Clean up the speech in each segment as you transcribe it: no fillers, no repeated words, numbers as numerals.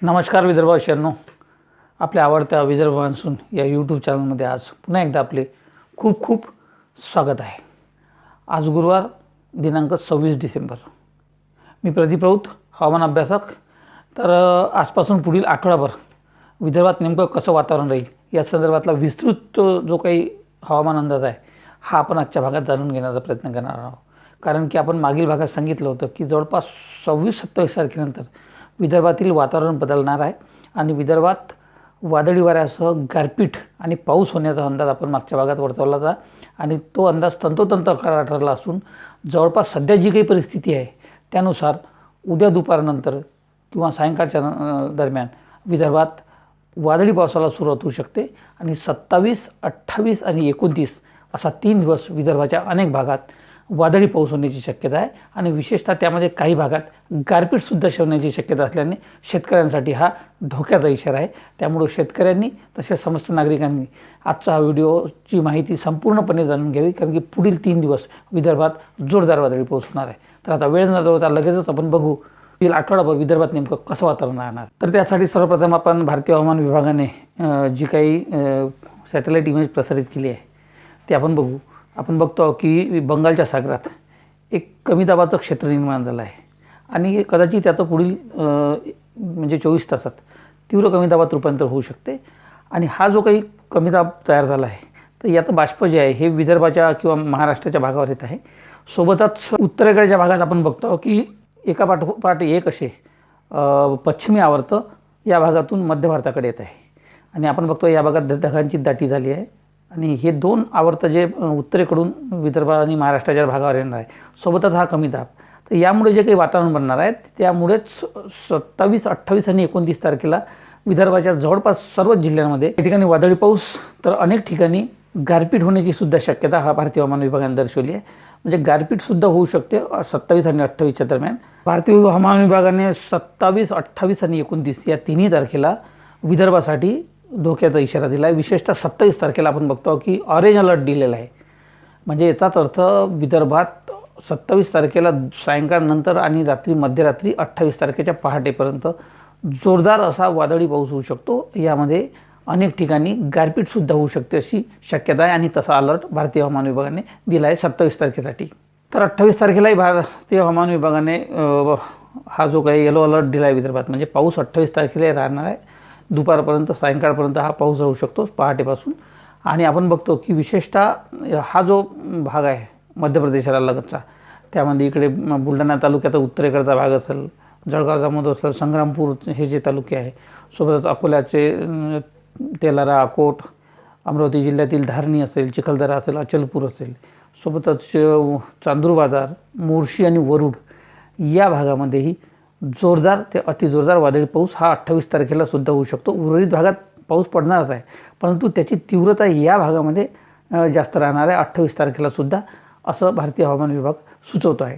नमस्कार विदर्भावासियांनो, आपल्या आवडत्या विदर्भ मान्सून या यूट्यूब चॅनलमध्ये आज पुन्हा एकदा आपले खूप खूप स्वागत आहे। आज गुरुवार दिनांक 26 डिसेंबर। मी प्रदीप राऊत, हवामान अभ्यासक। तर आजपासून पुढील आठवडाभर विदर्भात नेमकं कसं वातावरण राहील या संदर्भातला विस्तृत जो काही हवामान अंदाज आहे हा आपण आजच्या भागात जाणून घेण्याचा प्रयत्न करणार आहोत। कारण की आपण मागील भागात सांगितलं होतं की जवळपास 26-27 तारखेनंतर विदर्भातील वातावरण बदलणार आहे आणि विदर्भात वादळी वाऱ्यासह गारपीट आणि पाऊस होण्याचा अंदाज आपण मागच्या भागात वर्तवला होता आणि तो अंदाज तंतोतंत खरा ठरला असून जवळपास सध्या जी काही परिस्थिती आहे त्यानुसार उद्या दुपारनंतर किंवा सायंकाळच्या दरम्यान विदर्भात वादळी पावसाला सुरुवात होऊ शकते आणि 27, 28 आणि 29 असा 3 दिवस विदर्भाच्या अनेक भागात वादळी पाऊस होण्याची शक्यता आहे आणि विशेषतः त्यामध्ये काही भागात गारपीटसुद्धा होण्याची शक्यता असल्याने शेतकऱ्यांसाठी हा धोक्याचा इशारा आहे। त्यामुळे शेतकऱ्यांनी तसेच समस्त नागरिकांनी आजचा हा व्हिडिओची माहिती संपूर्णपणे जाणून घ्यावी, कारण की पुढील 3 दिवस विदर्भात जोरदार वादळी पाऊस होणार आहे। तर आता वेळ न जाता लगेचच आपण बघू पुढील आठवडाभर विदर्भात नेमकं कसं वातावरण राहणार। तर त्यासाठी सर्वप्रथम आपण भारतीय हवामान विभागाने जी काही सॅटेलाईट इमेज प्रसारित केली आहे ते आपण बघू। आपण बघतो की बंगालच्या सागरात एक कमी दाबाचं क्षेत्र निर्माण झालं आहे आणि कदाचित त्याचं पुढील म्हणजे 24 तासात तीव्र कमी दाबात रूपांतर होऊ शकते आणि हा जो काही कमी दाब तयार झाला आहे तर याचं बाष्प जे आहे हे विदर्भाच्या किंवा महाराष्ट्राच्या भागावर येत आहे। सोबतच उत्तरेकडच्या भागात आपण बघतो की एका पाठोपाठ एक असे पश्चिमी आवर्त या भागातून मध्य भारताकडे येत आहे आणि आपण बघतो या भागात ढगांची दाटी झाली आहे आणि हे 2 आवर्त जे उत्तरेकडून विदर्भ आणि महाराष्ट्राच्या भागावर येणार आहे सोबतच हा कमी दाब, तर यामुळे जे काही वातावरण बनणार आहे त्यामुळेच 27, 28 आणि 29 तारखेला विदर्भाच्या जवळपास सर्वच जिल्ह्यांमध्ये काही ठिकाणी वादळी पाऊस तर अनेक ठिकाणी गारपीट होण्याची सुद्धा शक्यता हा भारतीय हवामान विभागाने दर्शवली आहे। म्हणजे गारपीटसुद्धा होऊ शकते 27 आणि 28च्या दरम्यान। भारतीय हवामान विभागाने 27, 28 आणि 29 या तिन्ही तारखेला विदर्भासाठी धोक्याचा इशारा दिला आहे। विशेषतः 27 तारखेला आपण बघतो की ऑरेंज अलर्ट दिलेला आहे। म्हणजे याचाच अर्थ विदर्भात 27 तारखेला सायंकाळनंतर आणि रात्री मध्यरात्री 28 तारखेच्या पहाटेपर्यंत जोरदार असा वादळी पाऊस होऊ शकतो। यामध्ये अनेक ठिकाणी गारपीटसुद्धा होऊ शकते अशी शक्यता आहे आणि तसा अलर्ट भारतीय हवामान विभागाने दिला आहे 27 तारखेसाठी। तर 28 तारखेलाही भारतीय हवामान विभागाने हा जो काही येलो अलर्ट दिला आहे विदर्भात, म्हणजे पाऊस 28 तारखेला राहणार आहे। दुपारपर्यंत सायंकाळपर्यंत हा पाऊस राहू शकतो पहाटेपासून। आणि आपण बघतो की विशेषतः हा जो भाग आहे मध्य प्रदेशाला लगतचा, त्यामध्ये इकडे बुलढाणा तालुक्याचा उत्तरेकडचा भाग असेल, जळगाव जामोद असेल, संग्रामपूर हे जे तालुके आहे, सोबतच अकोल्याचे तेलारा, अकोट, अमरावती जिल्ह्यातील धारणी असेल, चिखलदरा असेल, अचलपूर असेल, सोबतच चांदूर बाजार, मोर्शी आणि वरुड या भागामध्येही जोरदार ते अतिजोरदार वादळी पाऊस हा 28 तारखेला सुद्धा होऊ शकतो। उर्वरित भागात पाऊस पडणारच आहे, परंतु त्याची तीव्रता या भागामध्ये जास्त राहणार आहे 28 तारखेला सुद्धा, असं भारतीय हवामान विभाग सुचवतो आहे।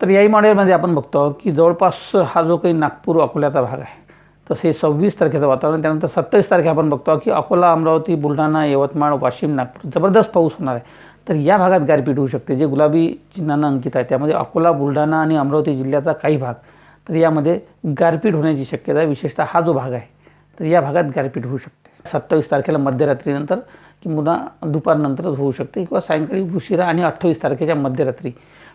तर याही मॉडेलमध्ये आपण बघतो की जवळपास हा जो काही नागपूर अकोल्याचा भाग आहे तसे 26 तारखेचं वातावरण, त्यानंतर 27 तारखे आपण बघतो की अकोला, अमरावती, बुलढाणा, यवतमाळ, वाशिम, नागपूर जबरदस्त पाऊस होणार आहे। तर या भागात गारपीट होऊ शकते। जे गुलाबी चिन्हानं अंकित आहे त्यामध्ये अकोला, बुलढाणा आणि अमरावती जिल्ह्याचा काही भाग, तर यामध्ये गारपीट होण्याची शक्यता आहे। विशेषतः हा जो भाग आहे तर या भागात गारपीट होऊ शकते 27 तारखेला मध्यरात्रीनंतर किंवा दुपारनंतरच होऊ शकते किंवा सायंकाळी उशिरा आणि 28 तारखेच्या मध्यरात्री।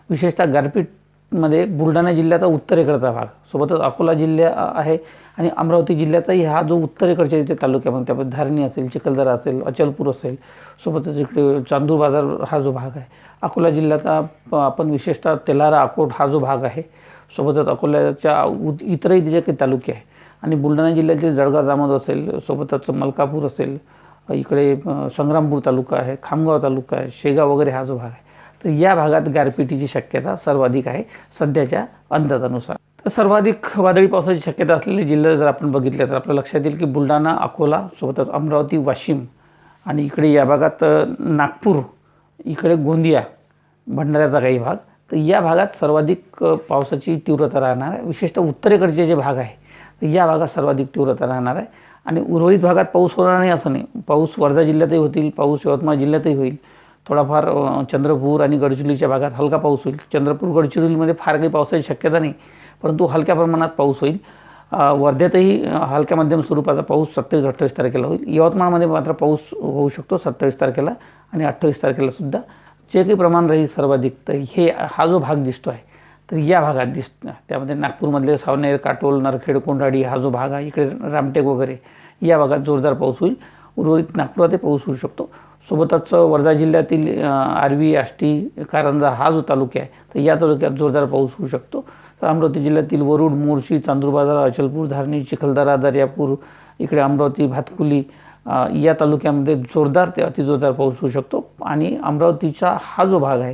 विशेषतः गारपीटमध्ये बुलढाणा जिल्ह्याचा उत्तरेकडचा भाग, सोबतच अकोला जिल्हा आहे आणि अमरावती जिल्ह्याचाही हा जो उत्तरेकडच्या इथे तालुक्यामध्ये त्यामध्ये धारणी असेल, चिखलदरा असेल, अचलपूर असेल, सोबतच इकडे चांदूर बाजार हा जो भाग आहे, अकोला जिल्ह्याचा आपण विशेषतः तेलारा, अकोट हा जो भाग आहे, सोबतच अकोल्याच्या इतरही जे काही तालुके आहे आणि बुलढाणा जिल्ह्याचे जळगाव जामोद असेल, सोबतच मलकापूर असेल, इकडे संग्रामपूर तालुका आहे, खामगाव तालुका आहे, शेगाव वगैरे हा जो भाग आहे, तर या भागात गारपिटीची शक्यता सर्वाधिक आहे सध्याच्या अंदाजानुसार। तर सर्वाधिक वादळी पावसाची शक्यता असलेले जिल्हे जर आपण बघितले तर आपल्या लक्षात येईल की बुलढाणा, अकोला, सोबतच अमरावती, वाशिम आणि इकडे या भागात नागपूर, इकडे गोंदिया, भंडाऱ्याचा काही भाग, तर या भागात सर्वाधिक पावसाची तीव्रता राहणार आहे। विशेषतः उत्तरेकडचे जे भाग आहे तर या भागात सर्वाधिक तीव्रता राहणार आहे आणि उर्वरित भागात पाऊस होणार नाही असं नाही। पाऊस वर्धा जिल्ह्यातही होतील, पाऊस यवतमाळ जिल्ह्यातही होईल, थोडाफार चंद्रपूर आणि गडचिरोलीच्या भागात हलका पाऊस होईल. चंद्रपूर गडचिरोलीमध्ये फार काही पावसाची शक्यता नाही, परंतु हलक्या प्रमाणात पाऊस होईल. वर्ध्यातही हलक्या मध्यम स्वरूपाचा पाऊस 27-28 तारखेला होईल. यवतमाळमध्ये मात्र पाऊस होऊ शकतो 27 तारखेला आणि 28 तारखेला सुद्धा. जे काही प्रमाण राहील सर्वाधिक, तर हा जो भाग दिसतो आहे, तर या भागात दिसतो. त्यामध्ये नागपूरमधले सावनेर, काटोल, नरखेड, कोंढाडी हा जो भाग आहे, इकडे रामटेक वगैरे या भागात जोरदार पाऊस होईल. उर्वरित नागपुरातही पाऊस होऊ शकतो. सोबतच वर्धा जिल्ह्यातील आर्वी, आष्टी, कारंजा हा जो तालुका आहे, तर या तालुक्यात जोरदार पाऊस होऊ शकतो. तर अमरावती जिल्ह्यातील वरुड, मोर्शी, चांदूरबाजार, अचलपूर, धारणी, चिखलदरा, दर्यापूर, इकडे अमरावती, भातकुली या तालुक्यामध्ये जोरदार ते अतिजोरदार पाऊस होऊ शकतो. आणि अमरावतीचा हा जो भाग आहे,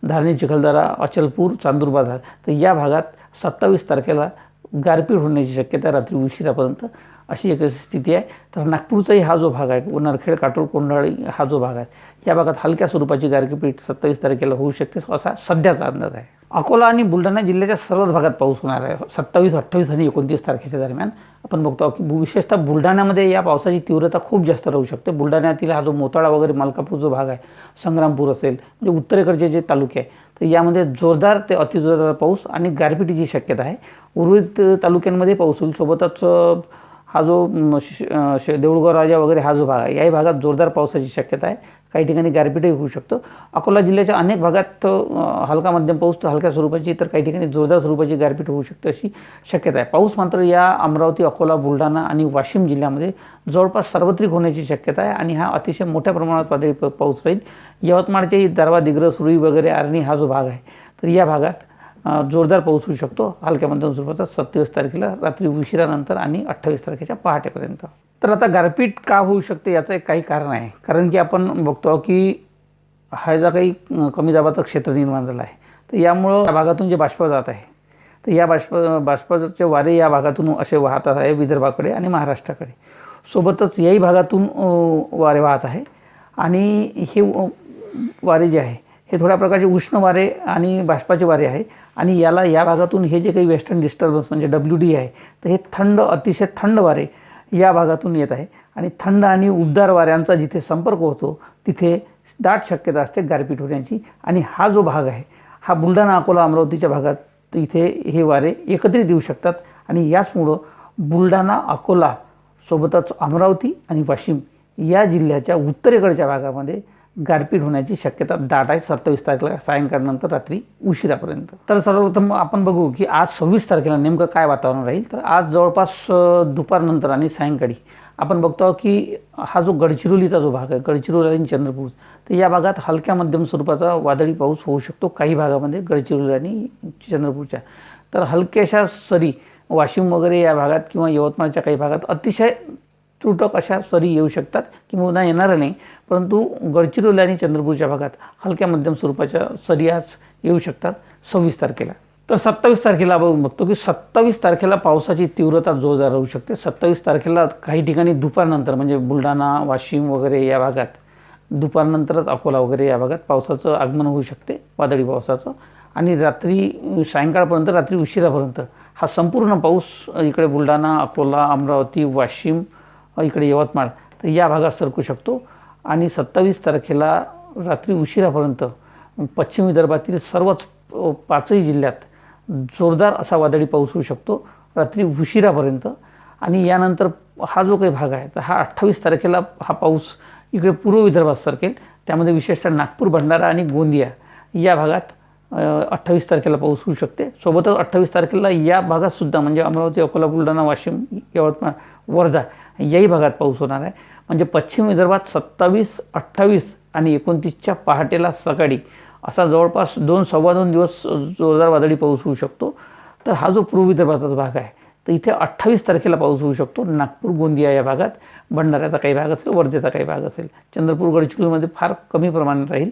धारणी, चिखलदरा, अचलपूर, चांदूरबाजार, तर या भागात 27 तारखेला गारपीट होण्याची शक्यता रात्री उशिरापर्यंत अशी एक स्थिती आहे. तर नागपूरचाही हा जो भाग आहे, नरखेड, काटोल, कोंढाळी हा जो भाग आहे, या भागात हलक्या स्वरूपाची गारपीट 27 तारखेला होऊ शकते, असा सध्याचा अंदाज आहे. अकोला आणि बुलढाणा जिल्ह्याच्या सर्वच भागात पाऊस होणार आहे 27, 28 आणि 29 तारखेच्या दरम्यान. आपण बघतो की विशेषतः बुलढाण्यामध्ये या पावसाची तीव्रता खूप जास्त राहू शकते. बुलढाण्यातील हा जो मोताळा वगैरे मालकापूर जो भाग आहे, संग्रामपूर असेल, म्हणजे उत्तरेकडचे जे तालुके आहे, तर यामध्ये जोरदार ते अतिजोरदार पाऊस आणि गारपिटीची शक्यता आहे. उर्वरित तालुक्यांमध्ये पाऊस होईल. सोबतच हा जो देऊळगाव राजा वगैरे हा जो भाग आहे, याही भागात जोरदार पावसाची शक्यता आहे. काही ठिकाणी गारपीटही होऊ शकतो. अकोला जिल्ह्याच्या अनेक भागात हलका मध्यम पाऊस तर हलक्या स्वरूपाची, तर काही ठिकाणी जोरदार स्वरूपाची गारपीट होऊ शकते अशी शक्यता आहे. पाऊस मात्र या अमरावती, अकोला, बुलढाणा आणि वाशिम जिल्ह्यामध्ये जवळपास सार्वत्रिक होण्याची शक्यता आहे आणि हा अतिशय मोठ्या प्रमाणात वादळी पाऊस राहील. यवतमाळच्याही दारवा, दिग्रस, सुरळी वगैरे आर्णी हा जो भाग आहे, तर या भागात जोरदार पाऊस होऊ शकतो हलक्या मध्यम स्वरूपाचा 27 तारखेला रात्री उशिरानंतर आणि 28 तारखेच्या पहाटेपर्यंत. तर आता गारपीट का होऊ शकते याचं एक काही कारण आहे. कारण की आपण बघतो की हा जो काही कमी दाबाचं क्षेत्र निर्माण झालं आहे, तर यामुळं या भागातून जे बाष्प जात आहे, तर या बाष्पाचे वारे या भागातून असे वाहत आहे विदर्भाकडे आणि महाराष्ट्राकडे. सोबतच याही भागातून वारे वाहत आहे आणि हे वारे जे आहे, हे थोड्या प्रकारचे उष्ण वारे आणि बाष्पाचे वारे आहे आणि या भागातून हे जे काही वेस्टर्न डिस्टर्बन्स म्हणजे WD आहे, तर हे अतिशय थंड वारे या भागातून येत आहे आणि थंड आणि उबदार वाऱ्यांचा जिथे संपर्क होतो, तिथे दाट शक्यता असते गारपीट होण्याची. आणि हा जो भाग आहे, हा बुलढाणा, अकोला, अमरावतीच्या भागात इथे हे वारे एकत्रित येऊ शकतात आणि याचमुळं बुलढाणा, अकोला सोबतच अमरावती आणि वाशिम या जिल्ह्याच्या उत्तरेकडच्या भागामध्ये गारपीट होण्याची शक्यता दाट आहे 27 तारखेला सायंकाळनंतर रात्री उशिरापर्यंत. तर सर्वप्रथम आपण बघू की आज 26 तारखेला नेमकं काय वातावरण राहील. तर आज जवळपास दुपारनंतर आणि सायंकाळी आपण बघतो की हा जो गडचिरोलीचा जो भाग आहे, गडचिरोली आणि चंद्रपूर, तर या भागात हलक्या मध्यम स्वरूपाचा वादळी पाऊस होऊ शकतो काही भागामध्ये गडचिरोली आणि चंद्रपूरच्या. तर हलक्याशा सरी वाशिम वगैरे या भागात किंवा यवतमाळच्या काही भागात अतिशय तुटक अशा सरी येऊ शकतात किंवा येणार नाही, परंतु गडचिरोली आणि चंद्रपूरच्या भागात हलक्या मध्यम स्वरूपाच्या सरी आज येऊ शकतात 26 तारखेला. तर 27 तारखेला आपण बघतो की 27 तारखेला पावसाची तीव्रता जोरदार राहू शकते. 27 तारखेला काही ठिकाणी दुपारनंतर म्हणजे बुलढाणा, वाशिम वगैरे या भागात दुपारनंतरच अकोला वगैरे या भागात पावसाचं आगमन होऊ शकते, वादळी पावसाचं. आणि रात्री सायंकाळपर्यंत, रात्री उशिरापर्यंत हा संपूर्ण पाऊस इकडे बुलढाणा, अकोला, अमरावती, वाशिम, इकडे यवतमाळ, तर या भागात सरकू शकतो. आणि 27 तारखेला रात्री उशिरापर्यंत पश्चिम विदर्भातील सर्वच 5ही जिल्ह्यात जोरदार असा वादळी पाऊस होऊ शकतो रात्री उशिरापर्यंत. आणि यानंतर हा जो काही भाग आहे, तर हा 28 तारखेला हा पाऊस इकडे पूर्व विदर्भात सरकेल. त्यामध्ये विशेषतः नागपूर, भंडारा आणि गोंदिया या भागात 28 तारखेला पाऊस होऊ शकते. सोबतच 28 तारखेला या भागातसुद्धा म्हणजे अमरावती, अकोला, बुलढाणा, वाशिम, यवतमाळ, वर्धा याही भागात पाऊस होणार आहे. म्हणजे पश्चिम विदर्भात 27, 28 आणि 29च्या पहाटेला सकाळी असा जवळपास 2-2.25 दिवस जोरदार वादळी पाऊस होऊ शकतो. तर हा जो पूर्व विदर्भाचाच भाग आहे, तर इथे 28 तारखेला पाऊस होऊ शकतो. नागपूर, गोंदिया या भागात, भंडाऱ्याचा काही भाग असेल, वर्धेचा काही भाग असेल, चंद्रपूर, गडचिरोलीमध्ये फार कमी प्रमाणात राहील.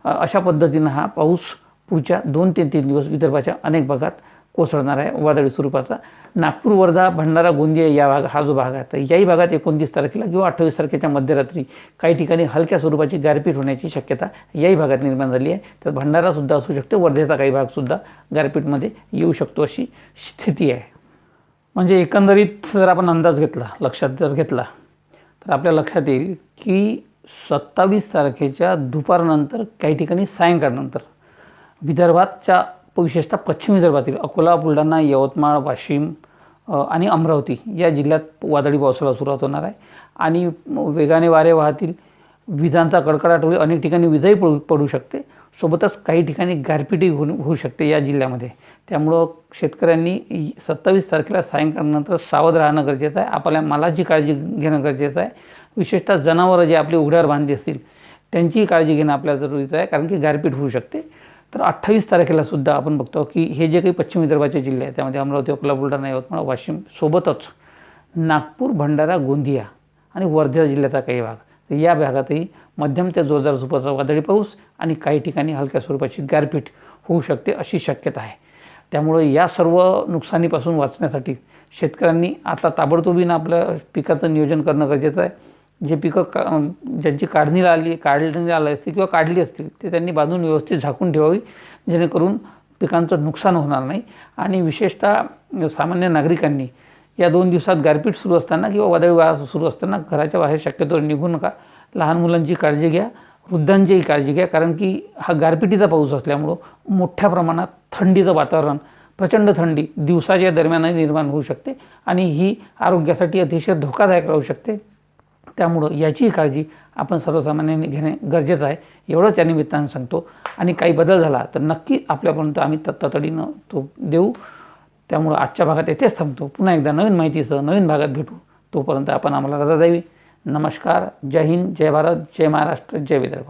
अशा पद्धतीनं हा पाऊस पुढच्या 2 ते 3 दिवस विदर्भाच्या अनेक भागात कोसळणार आहे वादळी स्वरूपाचा. नागपूर, वर्धा, भंडारा, गोंदिया या हा जो भाग आहे, तर याही भागात 29 तारखेला किंवा 28 तारखेच्या मध्यरात्री काही ठिकाणी हलक्या स्वरूपाची गारपीट होण्याची शक्यता याही भागात निर्माण झाली आहे. तर भंडारासुद्धा असू शकते, वर्धेचा काही भागसुद्धा गारपीटमध्ये येऊ शकतो अशी स्थिती आहे. म्हणजे एकंदरीत जर आपण अंदाज घेतला, लक्षात जर घेतला, तर आपल्या लक्षात येईल की 27 तारखेच्या दुपारनंतर काही ठिकाणी सायंकाळनंतर विदर्भाच्या विशेषतः पश्चिम विदर्भातील अकोला, बुलढाणा, यवतमाळ, वाशिम आणि अमरावती या जिल्ह्यात वादळी पावसाला सुरुवात होणार आहे आणि वेगाने वारे वाहतील, विजांचा कडकडाट होईल, अनेक ठिकाणी विजाही पडू शकते, सोबतच काही ठिकाणी गारपीटही होऊ शकते या जिल्ह्यामध्ये. त्यामुळं शेतकऱ्यांनी 27 तारखेला सायंकाळनंतर सावध राहणं गरजेचं आहे. आपल्या मालाची काळजी घेणं गरजेचं आहे. विशेषतः जनावरं जे आपले उघड्यावर बांधली असतील त्यांचीही काळजी घेणं आपल्याला जरुरीचं आहे, कारण की गारपीट होऊ शकते. तर 28 तारखेला सुद्धा आपण बघतो की हे जे काही पश्चिम विदर्भाचे जिल्हे आहेत त्यामध्ये अमरावती, अकोला, बुलढाणा, यवतमाळ, वाशिम सोबतच नागपूर, भंडारा, गोंदिया आणि वर्धा जिल्ह्याचा काही भाग, तर या भागातही मध्यम ते जोरदार स्वरूपाचा वादळी पाऊस आणि काही ठिकाणी हलक्या स्वरूपाची गारपीट होऊ शकते अशी शक्यता आहे. त्यामुळे या सर्व नुकसानीपासून वाचण्यासाठी शेतकऱ्यांनी आता ताबडतोबीनं आपल्या पिकाचं नियोजन करणं गरजेचं आहे. जे पिकं ज्यांची काढणीला आली असतील किंवा काढली असतील ते त्यांनी बांधून व्यवस्थित झाकून ठेवावी, जेणेकरून पिकांचं नुकसान होणार नाही. आणि विशेषतः सामान्य नागरिकांनी या 2 दिवसात गारपीट सुरू असताना किंवा वादळी वारा सुरू असताना घराच्या बाहेर शक्यतो निघू नका. लहान मुलांची काळजी घ्या, वृद्धांचीही काळजी घ्या, कारण की हा गारपिटीचा पाऊस असल्यामुळं मोठ्या प्रमाणात थंडीचं वातावरण, प्रचंड थंडी दिवसाच्या दरम्यानही निर्माण होऊ शकते आणि ही आरोग्यासाठी अतिशय धोकादायक राहू शकते. त्यामुळं याची काळजी आपण सर्वसामान्यांनी घेणे गरजेचं आहे, एवढंच या निमित्तानं सांगतो. आणि काही बदल झाला तर नक्की आपल्यापर्यंत आम्ही तातडीनं तो देऊ. त्यामुळं आजच्या भागात येथेच थांबतो. पुन्हा एकदा नवीन माहितीसह नवीन भागात भेटू. तोपर्यंत आपण आम्हाला रजा द्यावी. नमस्कार. जय हिंद, जय भारत, जय महाराष्ट्र, जय विदर्भ.